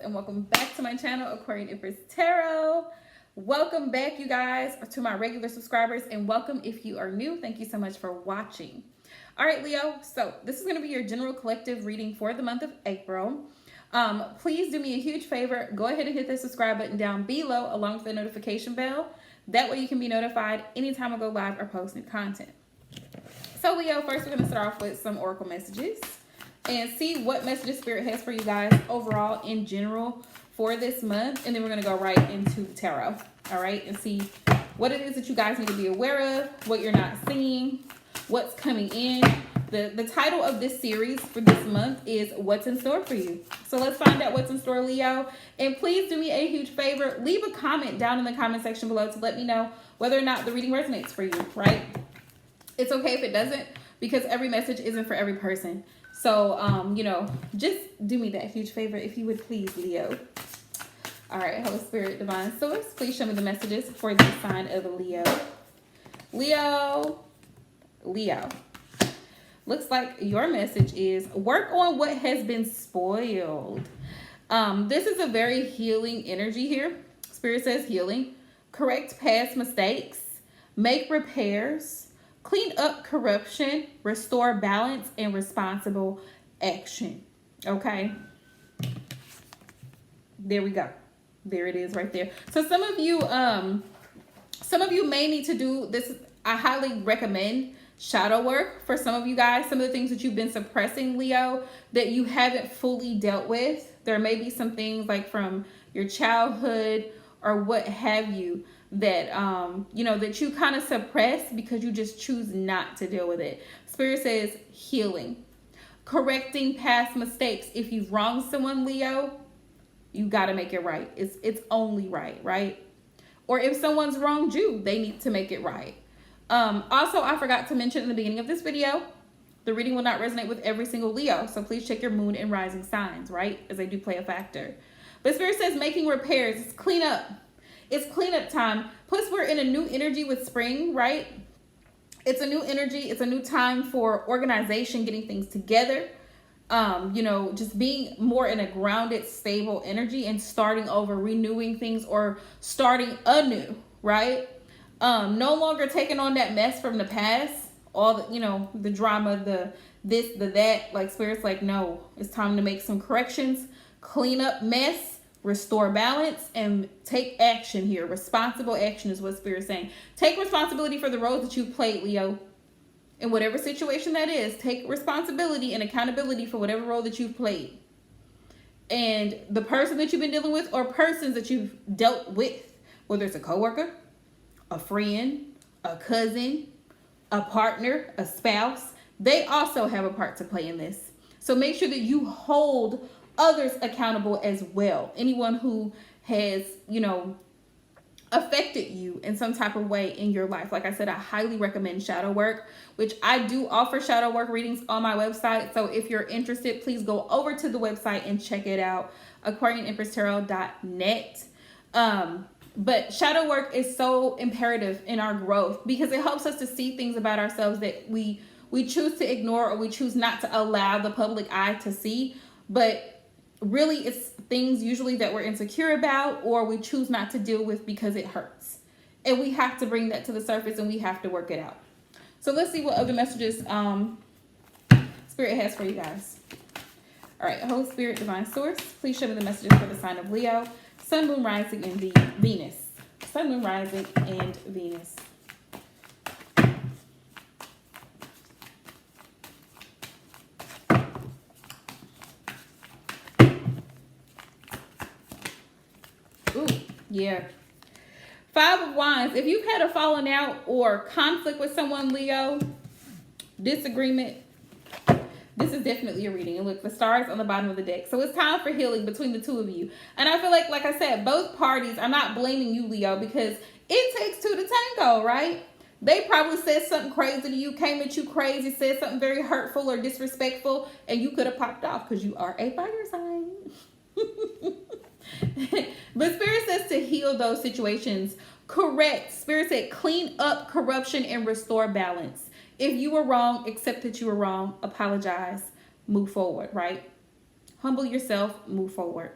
and welcome back to my channel, Aquarian Empress Tarot. Welcome back, you guys, to my regular subscribers, and welcome if you are new. Thank you so much for watching. All right, Leo, so this is going to be your general collective reading for the month of April. Please do me a huge favor. Go ahead and hit the subscribe button down below along with the notification bell. That way you can be notified anytime I go live or post new content. So, Leo, first we're going to start off with some oracle messages and see what messages Spirit has for you guys overall in general for this month. And then we're going to go right into the tarot, all right, and see what it is that you guys need to be aware of, what you're not seeing, what's coming in. The title of this series for this month is What's in Store for You. So let's find out what's in store, Leo. And please do me a huge favor. Leave a comment down in the comment section below to let me know whether or not the reading resonates for you, right? It's okay if it doesn't, because every message isn't for every person. So, you know, just do me that huge favor if you would please, Leo. All right, Holy Spirit, Divine Source, please show me the messages for the sign of Leo. Leo. Looks like your message is work on what has been spoiled. This is a very healing energy here. Spirit says healing. Correct past mistakes. Make repairs. Clean up corruption, restore balance, and responsible action. Okay. There we go. There it is right there. So some of you may need to do this. I highly recommend shadow work for some of you guys. Some of the things that you've been suppressing, Leo, that you haven't fully dealt with. There may be some things like from your childhood or what have you that you know, that you kind of suppress because you just choose not to deal with it. Spirit says healing, correcting past mistakes. If you've wronged someone, Leo, you got to make it right. It's only right? Or if someone's wronged you, they need to make it right. Also, I forgot to mention in the beginning of this video, the reading will not resonate with every single Leo, so please check your moon and rising signs, right, as they do play a factor. But Spirit says making repairs. It's cleanup. It's cleanup time. Plus, we're in a new energy with spring, right? It's a new energy. It's a new time for organization, getting things together. You know, just being more in a grounded, stable energy and starting over, renewing things or starting anew, right? No longer taking on that mess from the past. All the, you know, the drama, the this, the that. Like, Spirit's like, no, it's time to make some corrections, clean up mess, restore balance, and take action here. Responsible action is what Spirit's saying. Take responsibility for the roles that you've played, Leo. In whatever situation that is, take responsibility and accountability for whatever role that you've played. And the person that you've been dealing with or persons that you've dealt with, whether it's a coworker, a friend, a cousin, a partner, a spouse, they also have a part to play in this. So make sure that you hold others accountable as well. Anyone who has, you know, affected you in some type of way in your life. Like I said, I highly recommend shadow work, which I do offer shadow work readings on my website. So if you're interested, please go over to the website and check it out, aquarianempresstarot.net. But shadow work is so imperative in our growth because it helps us to see things about ourselves that we choose to ignore or we choose not to allow the public eye to see. But really, it's things usually that we're insecure about or we choose not to deal with because it hurts. And we have to bring that to the surface and we have to work it out. So let's see what other messages Spirit has for you guys. All right, Holy Spirit, Divine Source, please show me the messages for the sign of Leo, Sun, Moon, Rising, and Venus. Sun, Moon, Rising, and Venus. Ooh, yeah. Five of Wands. If you've had a falling out or conflict with someone, Leo, disagreement, this is definitely a reading. And look, the stars on the bottom of the deck. So it's time for healing between the two of you. And I feel like I said, both parties, I'm not blaming you, Leo, because it takes two to tango, right? They probably said something crazy to you, came at you crazy, said something very hurtful or disrespectful, and you could have popped off because you are a fire sign. But Spirit says to heal those situations. Correct. Spirit said clean up corruption and restore balance. If you were wrong, accept that you were wrong. Apologize. Move forward, right? Humble yourself. Move forward.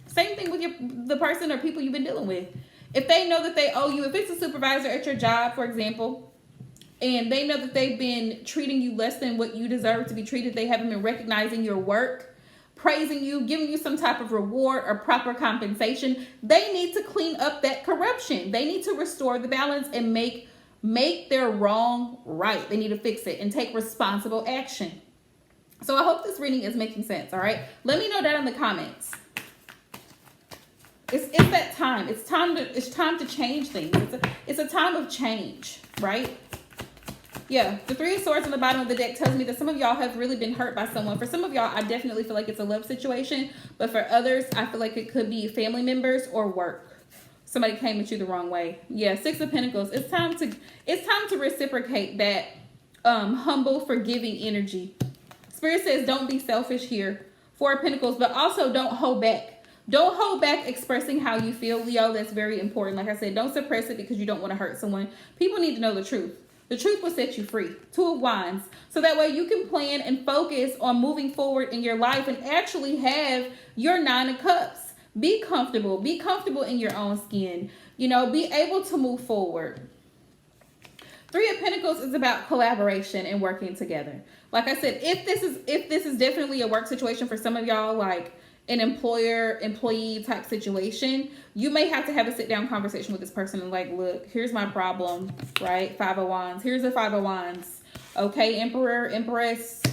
Same thing with the person or people you've been dealing with. If they know that they owe you, if it's a supervisor at your job, for example, and they know that they've been treating you less than what you deserve to be treated, they haven't been recognizing your work, praising you, giving you some type of reward or proper compensation, they need to clean up that corruption. They need to restore the balance and make their wrong right. They need to fix it and take responsible action. So I hope this reading is making sense, all right? Let me know that in the comments. It's that time. It's time to change things. It's a time of change, right? Yeah, the Three of Swords on the bottom of the deck tells me that some of y'all have really been hurt by someone. For some of y'all, I definitely feel like it's a love situation. But for others, I feel like it could be family members or work. Somebody came at you the wrong way. Yeah, Six of Pentacles. It's time to reciprocate that humble, forgiving energy. Spirit says don't be selfish here. Four of Pentacles, but also don't hold back. Don't hold back expressing how you feel, Leo. That's very important. Like I said, don't suppress it because you don't want to hurt someone. People need to know the truth. The truth will set you free. Two of Wands. So that way you can plan and focus on moving forward in your life and actually have your Nine of Cups. Be comfortable. Be comfortable in your own skin. You know, be able to move forward. Three of Pentacles is about collaboration and working together. Like I said, if this is definitely a work situation for some of y'all, like an employer-employee type situation, you may have to have a sit-down conversation with this person and like, look, here's my problem, right? Five of Wands. Here's the Five of Wands. Okay, Emperor, Empress.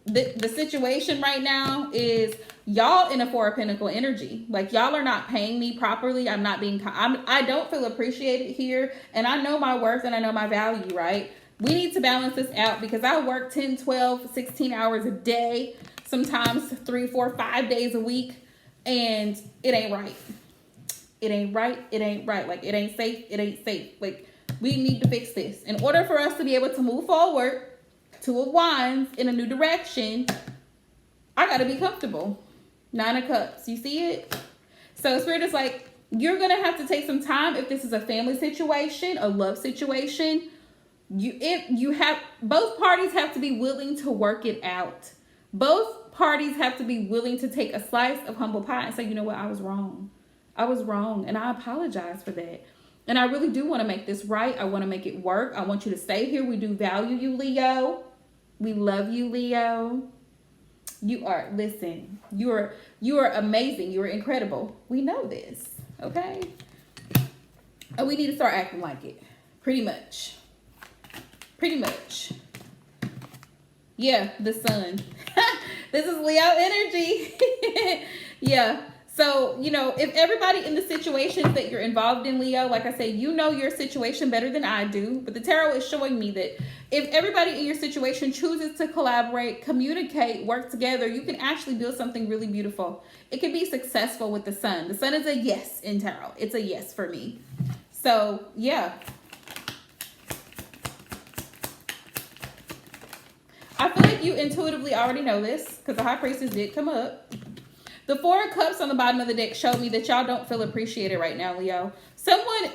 The situation right now is y'all in a Four of Pentacles energy. Like, y'all are not paying me properly. I'm not being, I don't feel appreciated here. And I know my worth and I know my value, right? We need to balance this out because I work 10, 12, 16 hours a day. Sometimes 3, 4, 5 days a week, and it ain't right. It ain't right. It ain't right. Like, it ain't safe. It ain't safe. Like, we need to fix this. In order for us to be able to move forward, Two of Wands, in a new direction, I got to be comfortable. Nine of Cups. You see it? So Spirit is like, you're going to have to take some time if this is a family situation, a love situation. Both parties have to be willing to work it out. Both parties have to be willing to take a slice of humble pie and say, you know what, I was wrong. I was wrong, and I apologize for that. And I really do want to make this right. I want to make it work. I want you to stay here. We do value you, Leo. We love you, Leo. You are amazing. You are incredible. We know this, okay? And we need to start acting like it. Pretty much. Pretty much. Yeah, the sun. This is Leo energy. Yeah. So, you know, if everybody in the situations that you're involved in, Leo, like I say, you know your situation better than I do. But the tarot is showing me that if everybody in your situation chooses to collaborate, communicate, work together, you can actually build something really beautiful. It can be successful with the sun. The sun is a yes in tarot. It's a yes for me. So, yeah. I feel like you intuitively already know this because the High Priestess did come up. The Four of Cups on the bottom of the deck showed me that y'all don't feel appreciated right now, Leo. Someone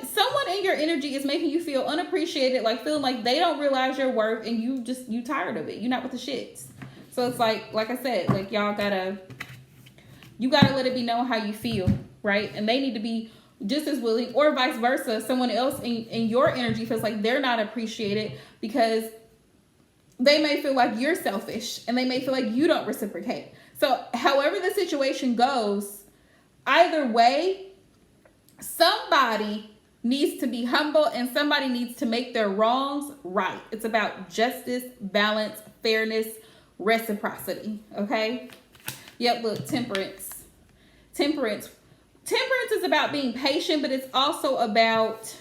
in your energy is making you feel unappreciated, like feeling like they don't realize your worth and you tired of it. You're not with the shits. So it's like I said, like you gotta let it be known how you feel, right? And they need to be just as willing, or vice versa. Someone else in your energy feels like they're not appreciated because they may feel like you're selfish and they may feel like you don't reciprocate. So however the situation goes, either way, somebody needs to be humble and somebody needs to make their wrongs right. It's about justice, balance, fairness, reciprocity. Okay? Yep, look, Temperance. Temperance is about being patient, but it's also about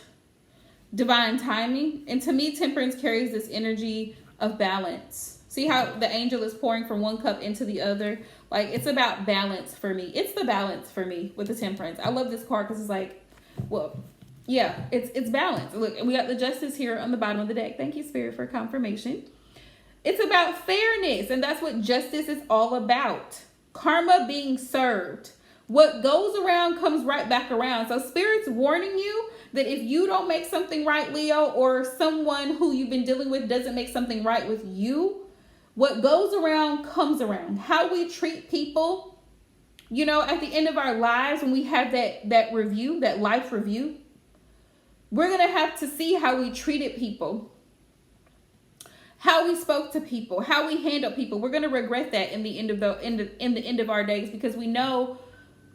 divine timing. And to me, Temperance carries this energy of balance. See how the angel is pouring from one cup into the other? Like, it's about balance for me. It's the balance for me with the Temperance. I love this card because it's like, well, yeah, it's balance. Look, we got the Justice here on the bottom of the deck. Thank you, Spirit, for confirmation. It's about fairness, and that's what justice is all about. Karma being served. What goes around comes right back around. So Spirit's warning you that if you don't make something right, Leo, or someone who you've been dealing with doesn't make something right with you, what goes around comes around. How we treat people You know, at the end of our lives, when we have that review, that life review, we're going to have to see how we treated people, how we spoke to people, how we handled people. We're going to regret that in the end of our days, because we know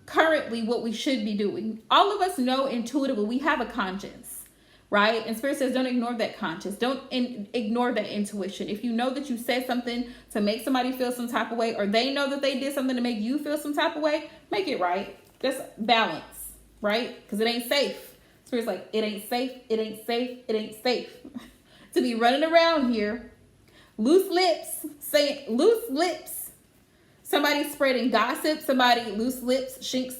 currently what we should be doing. All of us know intuitively we have a conscience, right? And Spirit says don't ignore that conscience. Don't ignore that intuition. If you know that you said something to make somebody feel some type of way, or they know that they did something to make you feel some type of way, make it right. Just balance, right? Because it ain't safe. Spirit's like, it ain't safe, it ain't safe, it ain't safe to be running around here, loose lips, somebody spreading gossip, somebody loose lips, sink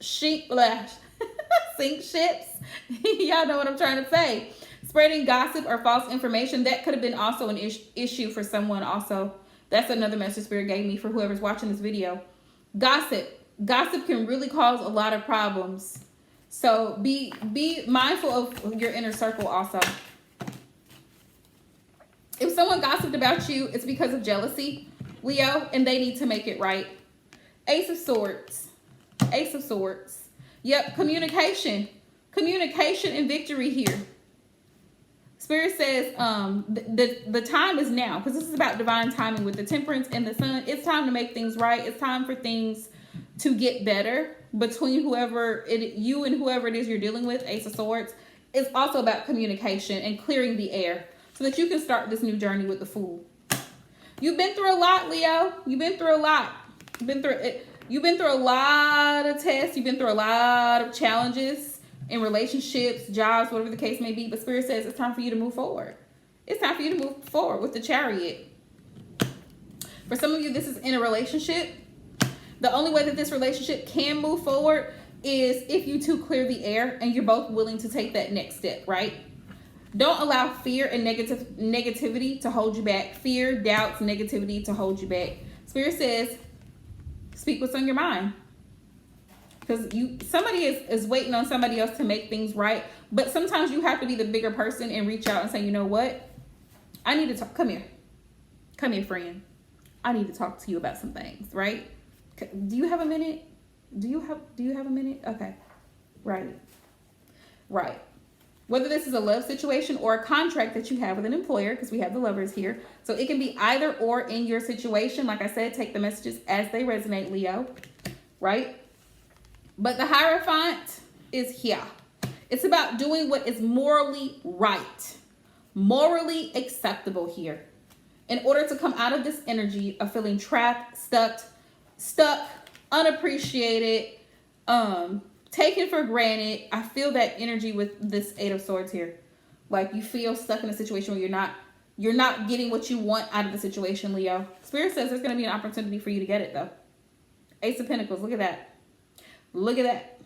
ships. Y'all know what I'm trying to say. Spreading gossip or false information, that could have been also an issue for someone also. That's another message Spirit gave me for whoever's watching this video. Gossip can really cause a lot of problems. So be mindful of your inner circle also. If someone gossiped about you, it's because of jealousy, Leo, and they need to make it right. Ace of Swords. Yep, communication and victory here. Spirit says the time is now, because this is about divine timing with the Temperance and the Sun. It's time to make things right. It's time for things to get better between you and whoever it is you're dealing with. Ace of Swords. It's also about communication and clearing the air so that you can start this new journey with the Fool. You've been through a lot, Leo. You've been through a lot. You've been through a lot of tests. You've been through a lot of challenges in relationships, jobs, whatever the case may be. But Spirit says it's time for you to move forward. It's time for you to move forward with the Chariot. For some of you, this is in a relationship. The only way that this relationship can move forward is if you two clear the air and you're both willing to take that next step, right? Don't allow fear and negativity to hold you back. Fear, doubts, negativity to hold you back. Spirit says, speak what's on your mind. Because somebody is waiting on somebody else to make things right. But sometimes you have to be the bigger person and reach out and say, you know what? I need to talk. Come here. Come here, friend. I need to talk to you about some things, right? Do you have a minute? Do you have a minute? Okay. Right. Whether this is a love situation or a contract that you have with an employer, because we have the Lovers here. So it can be either or in your situation. Like I said, take the messages as they resonate, Leo. Right? But the Hierophant is here. It's about doing what is morally right. Morally acceptable here. In order to come out of this energy of feeling trapped, stuck, unappreciated, taken for granted. I feel that energy with this Eight of Swords here. Like you feel stuck in a situation where you're not getting what you want out of the situation, Leo. Spirit says there's going to be an opportunity for you to get it though. Ace of Pentacles, look at that. Look at that.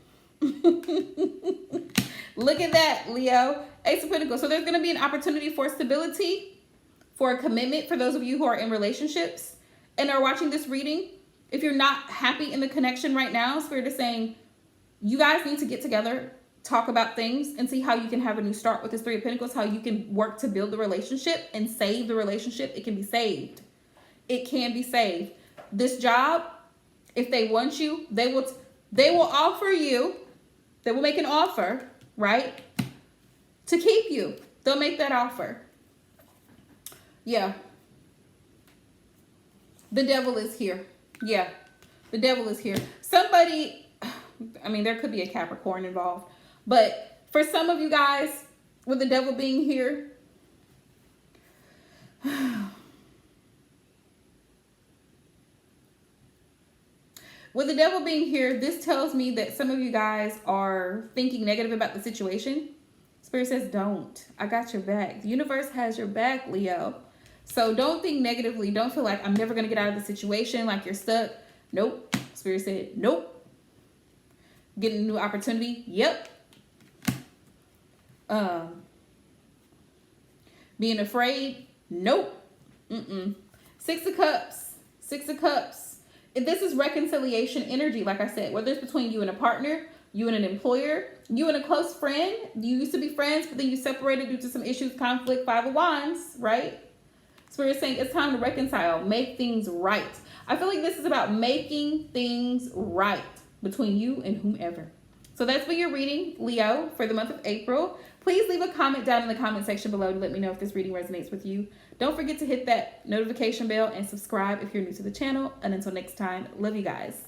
Look at that, Leo. Ace of Pentacles. So there's going to be an opportunity for stability, for a commitment for those of you who are in relationships and are watching this reading. If you're not happy in the connection right now, Spirit is saying you guys need to get together, talk about things, and see how you can have a new start with this Three of Pentacles, how you can work to build the relationship and save the relationship. It can be saved. It can be saved. This job, if they want you, they will offer you, they will make an offer, right, to keep you. They'll make that offer. Yeah. The Devil is here. Yeah. The Devil is here. Somebody, I mean, there could be a Capricorn involved. But for some of you guys, with the Devil being here, with the Devil being here, this tells me that some of you guys are thinking negative about the situation. Spirit says, don't. I got your back. The universe has your back, Leo. So don't think negatively. Don't feel like I'm never going to get out of the situation, like you're stuck. Nope. Spirit said, nope. Getting a new opportunity. Yep. Being afraid. Nope. Six of Cups. Six of Cups. If this is reconciliation energy, like I said, whether it's between you and a partner, you and an employer, you and a close friend, you used to be friends, but then you separated due to some issues, conflict, Five of Wands, right? So we're saying it's time to reconcile, make things right. I feel like this is about making things right between you and whomever. So that's what you're reading, Leo, for the month of April. Please leave a comment down in the comment section below to let me know if this reading resonates with you. Don't forget to hit that notification bell and subscribe if you're new to the channel. And until next time, love you guys.